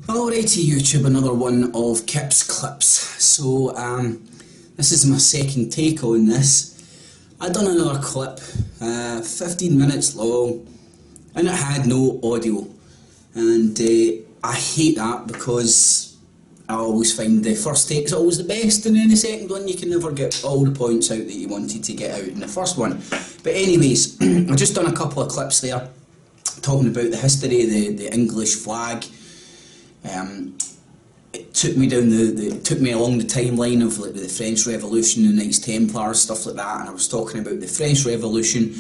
Alrighty YouTube, another one of Kip's clips. So this is my second take on this. I done another clip, 15 minutes long, and it had no audio. And I hate that because I always find the first take is always the best, and then the second one you can never get all the points out that you wanted to get out in the first one. But anyways, I've just done a couple of clips there talking about the history of the English flag. It took me down took me along the timeline of like the French Revolution, the Knights Templars, stuff like that, and I was talking about the French Revolution,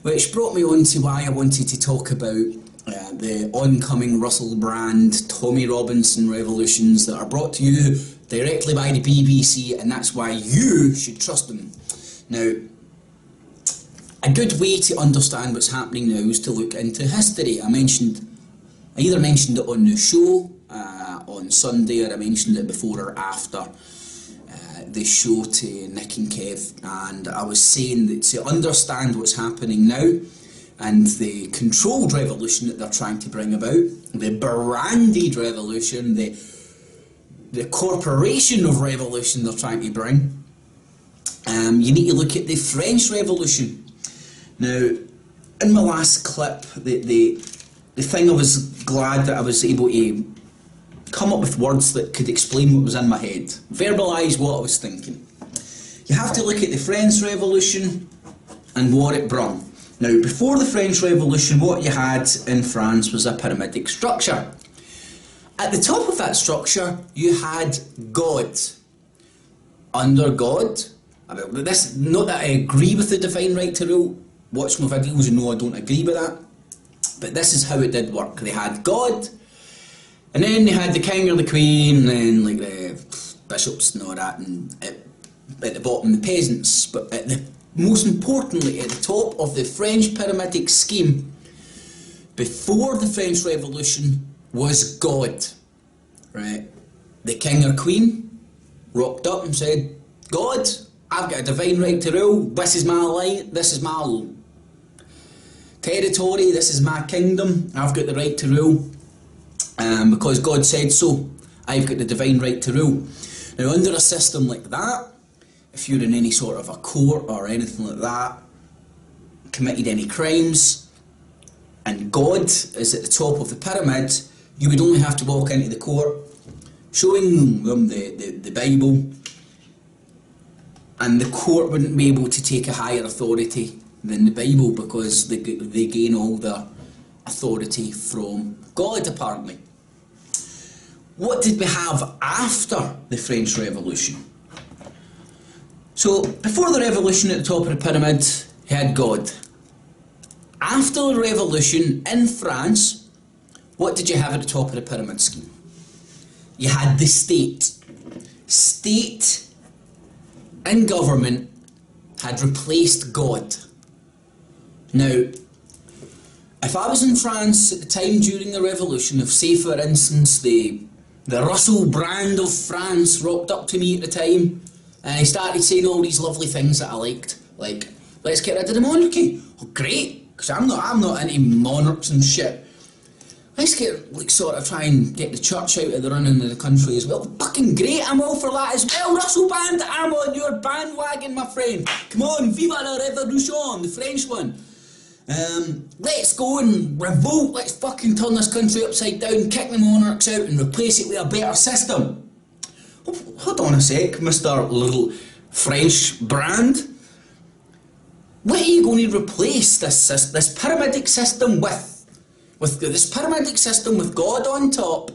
which brought me on to why I wanted to talk about the oncoming Russell Brand, Tommy Robinson revolutions that are brought to you directly by the BBC, and that's why you should trust them. Now, a good way to understand what's happening now is to look into history. I either mentioned it on the show on Sunday, or I mentioned it before or after the show to Nick and Kev, and I was saying that to understand what's happening now and the controlled revolution that they're trying to bring about, the branded revolution, the corporation of revolution they're trying to bring, you need to look at the French Revolution. Now, in my last clip, the thing I was glad that I was able to come up with words that could explain what was in my head, verbalise what I was thinking. You have to look at the French Revolution and what it brought. Now, before the French Revolution, what you had in France was a pyramidic structure. At the top of that structure, you had God. Under God, this, not that I agree with the divine right to rule. Watch my videos and know I don't agree with that. But this is how it did work. They had God, and then they had the king or the queen, and then like the bishops and all that, and at the bottom the peasants. But most importantly, at the top of the French pyramidic scheme, before the French Revolution, was God. Right? The king or queen rocked up and said, God, I've got a divine right to rule, this is my line, this is my territory, this is my kingdom, I've got the right to rule, because God said so, I've got the divine right to rule. Now, under a system like that, if you're in any sort of a court or anything like that, committed any crimes, and God is at the top of the pyramid, you would only have to walk into the court, showing them the Bible, and the court wouldn't be able to take a higher authority than the Bible, because they gain all their authority from God, apparently. What did we have after the French Revolution? So, before the revolution, at the top of the pyramid, you had God. After the revolution in France, what did you have at the top of the pyramid scheme? You had the state. State and government had replaced God. Now, if I was in France at the time during the revolution, if say for instance the Russell Brand of France rocked up to me at the time and he started saying all these lovely things that I liked, like, let's get rid of the monarchy. Oh, great, because I'm not into monarchs and shit. Let's get, like, sort of try and get the church out of the running of the country as well. Fucking great, I'm all for that as well. Russell Band, I'm on your bandwagon, my friend. Come on, viva la revolution, the French one. Let's go and revolt, let's fucking turn this country upside down, kick the monarchs out and replace it with a better system. Hold on a sec, Mr. Little French Brand. What are you going to replace this pyramidic system with? With this pyramidic system with God on top?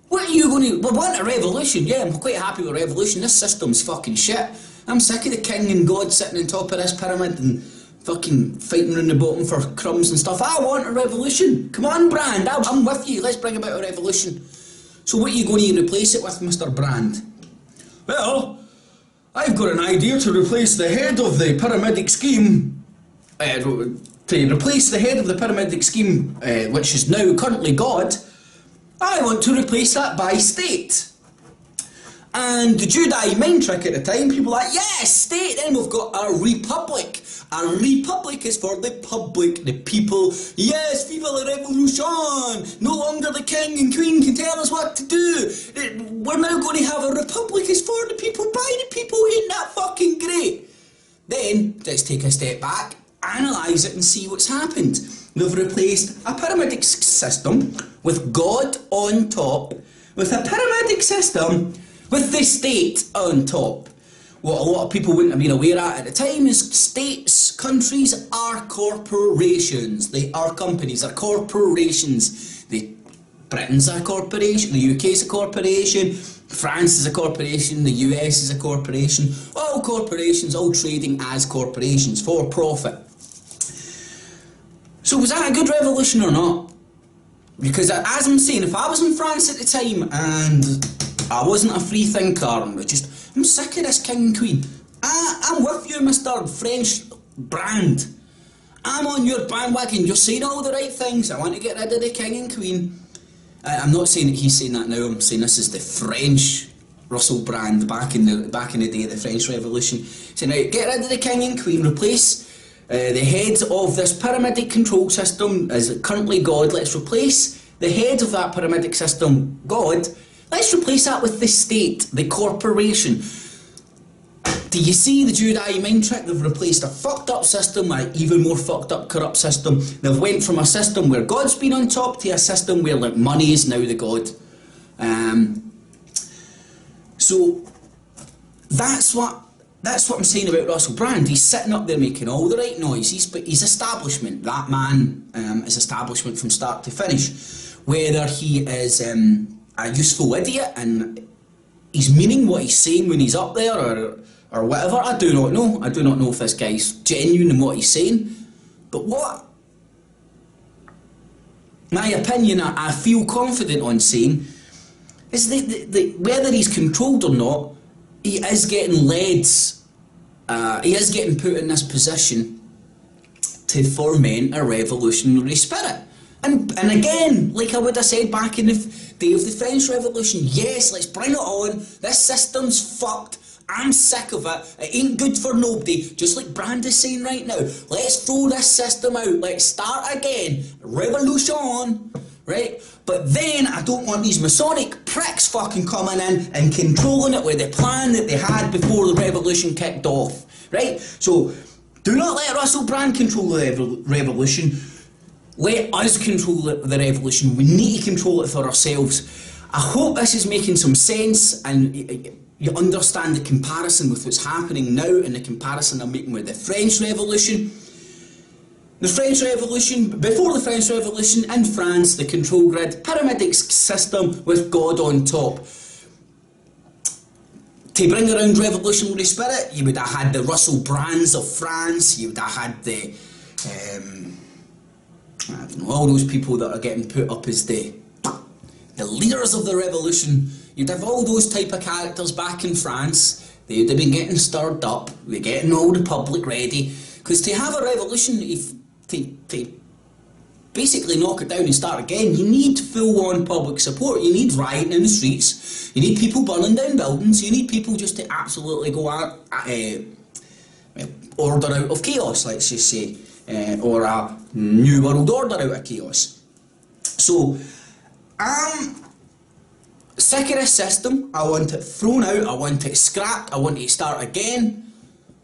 What are you going to... We want a revolution, yeah, I'm quite happy with a revolution. This system's fucking shit. I'm sick of the king and God sitting on top of this pyramid and fucking fighting around the bottom for crumbs and stuff. I want a revolution. Come on, Brand, I'm with you. Let's bring about a revolution. So what are you going to replace it with, Mr. Brand? Well, I've got an idea to replace the head of the pyramidic scheme. To replace the head of the pyramidic scheme, which is now currently God, I want to replace that by state. And the Jedi mind trick at the time, people were like, yes, state, then we've got a republic. A republic is for the public, the people. Yes, viva la revolution! No longer the king and queen can tell us what to do. We're now going to have a republic. It's for the people, by the people. Ain't that fucking great? Then, let's take a step back, analyse it and see what's happened. We've replaced a pyramidic system with God on top, with a pyramidic system with the state on top. What a lot of people wouldn't have been aware at the time is states, countries are corporations. They are companies, they're corporations. Britain's a corporation, the UK's a corporation, France is a corporation, the US is a corporation. All corporations, all trading as corporations for profit. So was that a good revolution or not? Because as I'm saying, if I was in France at the time and I wasn't a free thinker, I'm sick of this king and queen. I'm with you, Mr. French brand. I'm on your bandwagon. You're saying all the right things. I want to get rid of the king and queen. I'm not saying that he's saying that now. I'm saying this is the French Russell Brand back in the day of the French Revolution. Saying, right, get rid of the king and queen. Replace the head of this pyramidic control system as currently God. Let's replace the head of that pyramidic system, God. Let's replace that with the state, the corporation. Do you see the Jedi mind trick? They've replaced a fucked up system with an even more fucked up corrupt system. They've went from a system where God's been on top to a system where like money is now the God. So that's what I'm saying about Russell Brand. He's sitting up there making all the right noises, but he's establishment. That man is establishment from start to finish. Whether he is a useful idiot and he's meaning what he's saying when he's up there or whatever, I do not know. I do not know if this guy's genuine in what he's saying. But what my opinion, I feel confident on saying, is that whether he's controlled or not, he is getting led, he is getting put in this position to foment a revolutionary spirit. And again, like I would have said back in the day of the French Revolution, yes, let's bring it on. This system's fucked. I'm sick of it. It ain't good for nobody. Just like Brand is saying right now. Let's throw this system out. Let's start again. Revolution. Right? But then I don't want these Masonic pricks fucking coming in and controlling it with the plan that they had before the revolution kicked off. Right? So do not let Russell Brand control the revolution. Let us control the revolution. We need to control it for ourselves. I hope this is making some sense and you understand the comparison with what's happening now and the comparison I'm making with the French Revolution. The French Revolution, before the French Revolution in France, the control grid, pyramidic system with God on top. To bring around revolutionary spirit, you would have had the Russell Brands of France, you would have had the, I don't know, all those people that are getting put up as the leaders of the revolution. You'd have all those type of characters back in France. They'd have been getting stirred up, they're getting all the public ready. Because to have a revolution, to basically knock it down and start again, you need full-on public support. You need rioting in the streets. You need people burning down buildings. You need people just to absolutely go out, order out of chaos, let's just say, or a new world order out of chaos. So, sick of this system. I want it thrown out. I want it scrapped. I want it to start again.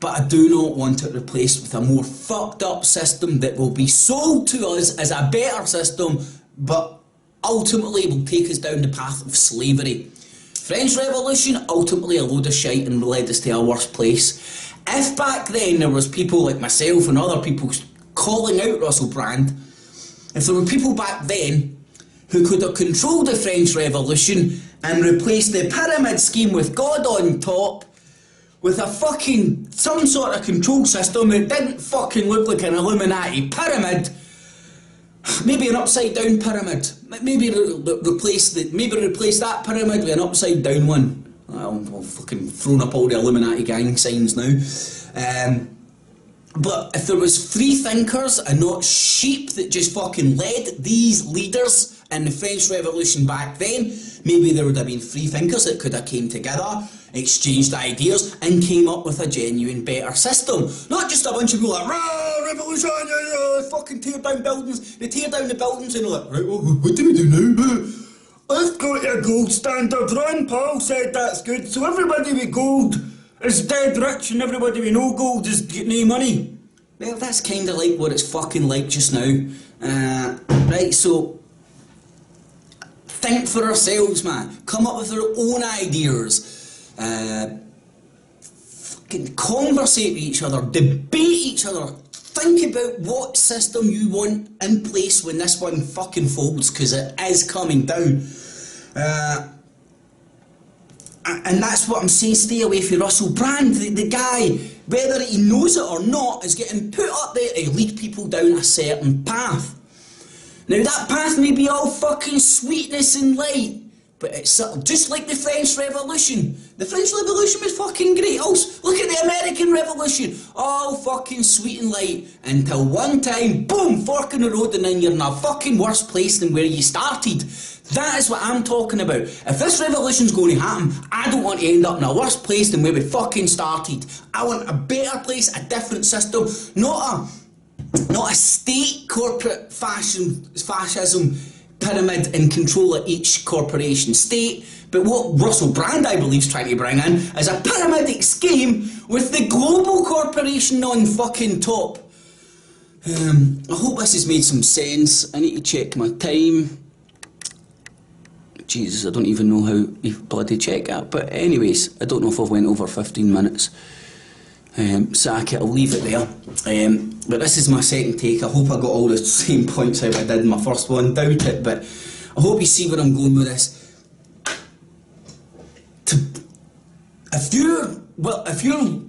But I do not want it replaced with a more fucked up system that will be sold to us as a better system, but ultimately will take us down the path of slavery. French Revolution, ultimately a load of shite and led us to a worse place. If back then there was people like myself and other people calling out Russell Brand, if there were people back then who could have controlled the French Revolution and replaced the pyramid scheme with God on top, with a fucking, some sort of control system that didn't fucking look like an Illuminati pyramid, maybe an upside down pyramid, maybe replace that pyramid with an upside down one. I've fucking thrown up all the Illuminati gang signs now. But if there was free thinkers and not sheep that just fucking led these leaders in the French Revolution back then, maybe there would have been free thinkers that could have came together, exchanged ideas, and came up with a genuine better system. Not just a bunch of people like, rah, revolution, fucking tear down buildings. They tear down the buildings and they're like, right, well, what do we do now? Let's go to a gold standard. Ron Paul said that's good, so everybody with gold is dead rich and everybody with no gold is getting no money. Well, that's kind of like what it's fucking like just now. Right, so think for ourselves, man. Come up with our own ideas. Fucking conversate with each other, debate each other. Think about what system you want in place when this one fucking folds, because it is coming down. And that's what I'm saying, stay away from Russell Brand. The guy, whether he knows it or not, is getting put up there to lead people down a certain path. Now that path may be all fucking sweetness and light, but it's just like the French Revolution. The French Revolution was fucking great. Oh, look at the American Revolution. All fucking sweet and light. Until one time, boom, fork in the road and then you're in a fucking worse place than where you started. That is what I'm talking about. If this revolution's going to happen, I don't want to end up in a worse place than where we fucking started. I want a better place, a different system, not a state corporate fascism pyramid in control of each corporation state, but what Russell Brand, I believe, is trying to bring in is a pyramidic scheme with the global corporation on fucking top. I hope this has made some sense. I need to check my time. Jesus, I don't even know how you bloody check that, but anyways, I don't know if I've went over 15 minutes. Sack it, I'll leave it there. But this is my second take. I hope I got all the same points out I did in my first one. Doubt it, but I hope you see where I'm going with this. If you're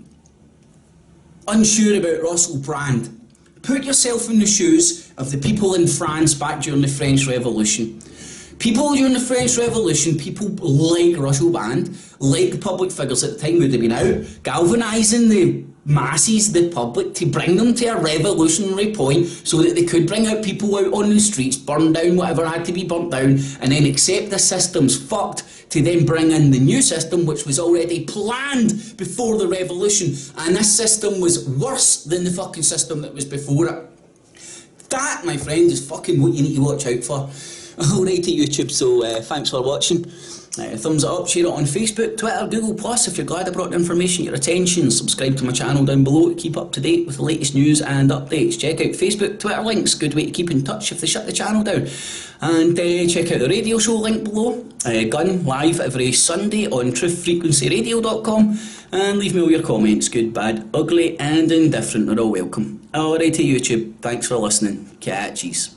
unsure about Russell Brand, put yourself in the shoes of the people in France back during the French Revolution. People during the French Revolution, people like Russell Brand, like public figures at the time would have been out, galvanising the masses, the public, to bring them to a revolutionary point so that they could bring out people out on the streets, burn down whatever had to be burnt down, and then accept the system's fucked to then bring in the new system which was already planned before the revolution. And this system was worse than the fucking system that was before it. That, my friend, is fucking what you need to watch out for. Alrighty YouTube, so thanks for watching. Thumbs it up, share it on Facebook, Twitter, Google+. If you're glad I brought the information to your attention, subscribe to my channel down below to keep up to date with the latest news and updates. Check out Facebook, Twitter links, good way to keep in touch if they shut the channel down. And check out the radio show link below, G.U.N.N live every Sunday on truthfrequencyradio.com, and leave me all your comments, good, bad, ugly and indifferent, they're all welcome. Alrighty YouTube, thanks for listening, catchies.